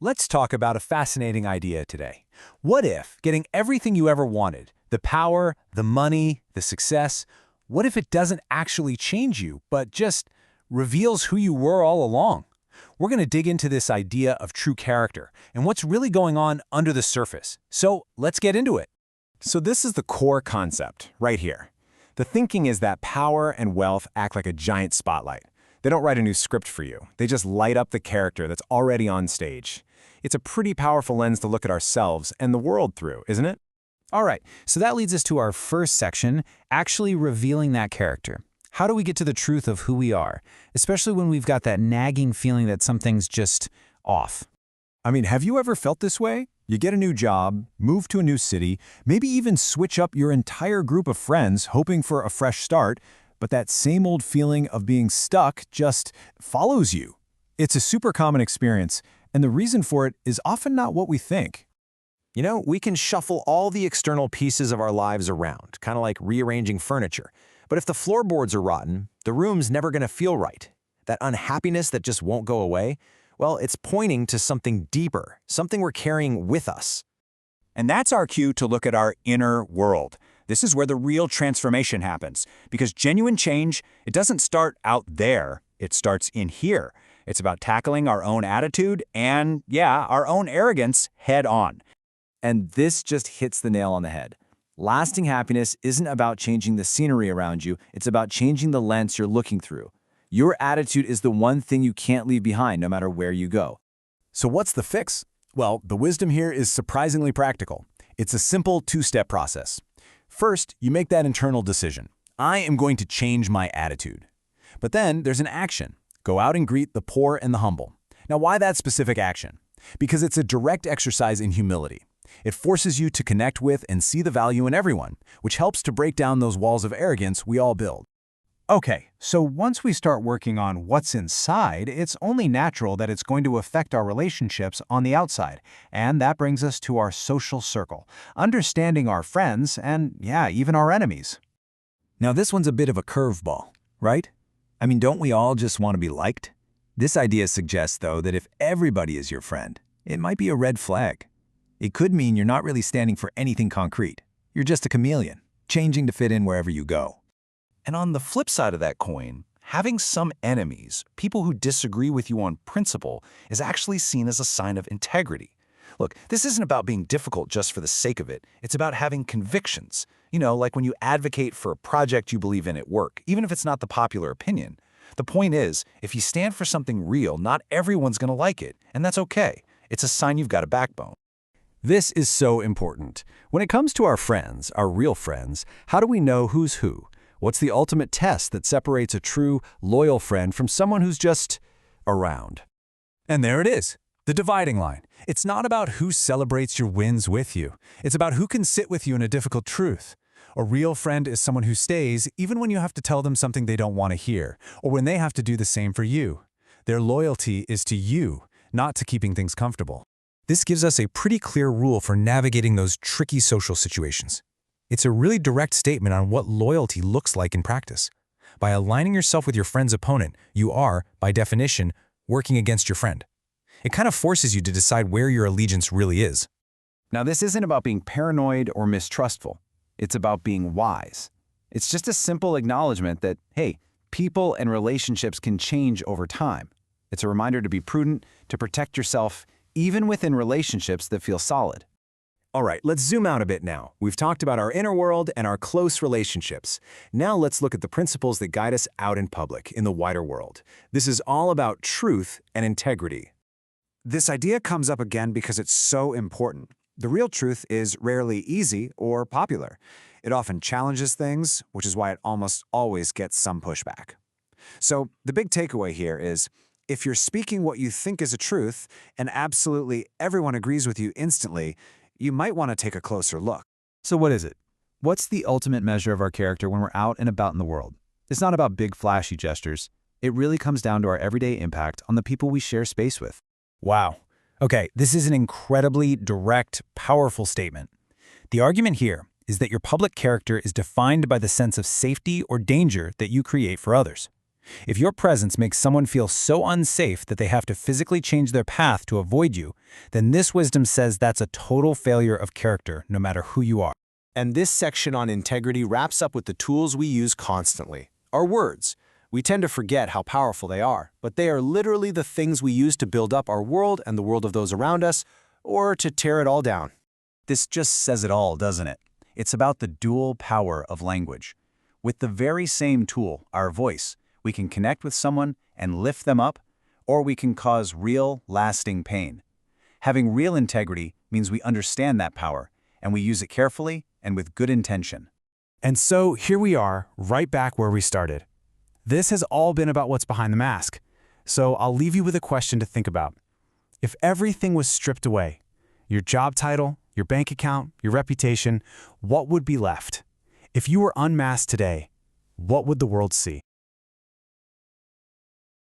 Let's talk about a fascinating idea today. What if getting everything you ever wanted, the power, the money, the success, what if it doesn't actually change you, but just reveals who you were all along? We're going to dig into this idea of true character and what's really going on under the surface. So let's get into it. So this is the core concept, right here. The thinking is that power and wealth act like a giant spotlight. They don't write a new script for you. They just light up the character that's already on stage. It's a pretty powerful lens to look at ourselves and the world through, isn't it? All right, so that leads us to our first section, actually revealing that character. How do we get to the truth of who we are, especially when we've got that nagging feeling that something's just off? I mean, have you ever felt this way? You get a new job, move to a new city, maybe even switch up your entire group of friends hoping for a fresh start, but that same old feeling of being stuck just follows you. It's a super common experience, and the reason for it is often not what we think. You know, we can shuffle all the external pieces of our lives around, kind of like rearranging furniture. But if the floorboards are rotten, the room's never going to feel right. That unhappiness that just won't go away, well, it's pointing to something deeper, something we're carrying with us. And that's our cue to look at our inner world. This is where the real transformation happens, because genuine change, it doesn't start out there, it starts in here. It's about tackling our own attitude and, yeah, our own arrogance head on. And this just hits the nail on the head. Lasting happiness isn't about changing the scenery around you, it's about changing the lens you're looking through. Your attitude is the one thing you can't leave behind no matter where you go. So what's the fix? Well, the wisdom here is surprisingly practical. It's a simple two-step process. First, you make that internal decision. I am going to change my attitude. But then there's an action. Go out and greet the poor and the humble. Now, why that specific action? Because it's a direct exercise in humility. It forces you to connect with and see the value in everyone, which helps to break down those walls of arrogance we all build. Okay, so once we start working on what's inside, it's only natural that it's going to affect our relationships on the outside. And that brings us to our social circle, understanding our friends and, yeah, even our enemies. Now, this one's a bit of a curveball, right? I mean, don't we all just want to be liked? This idea suggests, though, that if everybody is your friend, it might be a red flag. It could mean you're not really standing for anything concrete. You're just a chameleon, changing to fit in wherever you go. And on the flip side of that coin, having some enemies, people who disagree with you on principle, is actually seen as a sign of integrity. Look, this isn't about being difficult just for the sake of it. It's about having convictions. You know, like when you advocate for a project you believe in at work, even if it's not the popular opinion. The point is, if you stand for something real, not everyone's going to like it, and that's okay. It's a sign you've got a backbone. This is so important. When it comes to our friends, our real friends, how do we know who's who? What's the ultimate test that separates a true, loyal friend from someone who's just around? And there it is, the dividing line. It's not about who celebrates your wins with you. It's about who can sit with you in a difficult truth. A real friend is someone who stays even when you have to tell them something they don't want to hear, or when they have to do the same for you. Their loyalty is to you, not to keeping things comfortable. This gives us a pretty clear rule for navigating those tricky social situations. It's a really direct statement on what loyalty looks like in practice. By aligning yourself with your friend's opponent, you are, by definition, working against your friend. It kind of forces you to decide where your allegiance really is. Now, this isn't about being paranoid or mistrustful. It's about being wise. It's just a simple acknowledgement that, hey, people and relationships can change over time. It's a reminder to be prudent, to protect yourself, even within relationships that feel solid. All right, let's zoom out a bit now. We've talked about our inner world and our close relationships. Now let's look at the principles that guide us out in public, in the wider world. This is all about truth and integrity. This idea comes up again because it's so important. The real truth is rarely easy or popular. It often challenges things, which is why it almost always gets some pushback. So the big takeaway here is, if you're speaking what you think is a truth and absolutely everyone agrees with you instantly, you might want to take a closer look. So what is it? What's the ultimate measure of our character when we're out and about in the world? It's not about big flashy gestures. It really comes down to our everyday impact on the people we share space with. Wow. Okay, this is an incredibly direct, powerful statement. The argument here is that your public character is defined by the sense of safety or danger that you create for others. If your presence makes someone feel so unsafe that they have to physically change their path to avoid you, then this wisdom says that's a total failure of character, no matter who you are. And this section on integrity wraps up with the tools we use constantly, our words. We tend to forget how powerful they are, but they are literally the things we use to build up our world and the world of those around us, or to tear it all down. This just says it all, doesn't it? It's about the dual power of language. With the very same tool, our voice, we can connect with someone and lift them up, or we can cause real, lasting pain. Having real integrity means we understand that power, and we use it carefully and with good intention. And so here we are, right back where we started. This has all been about what's behind the mask. So I'll leave you with a question to think about. If everything was stripped away, your job title, your bank account, your reputation, what would be left? If you were unmasked today, what would the world see?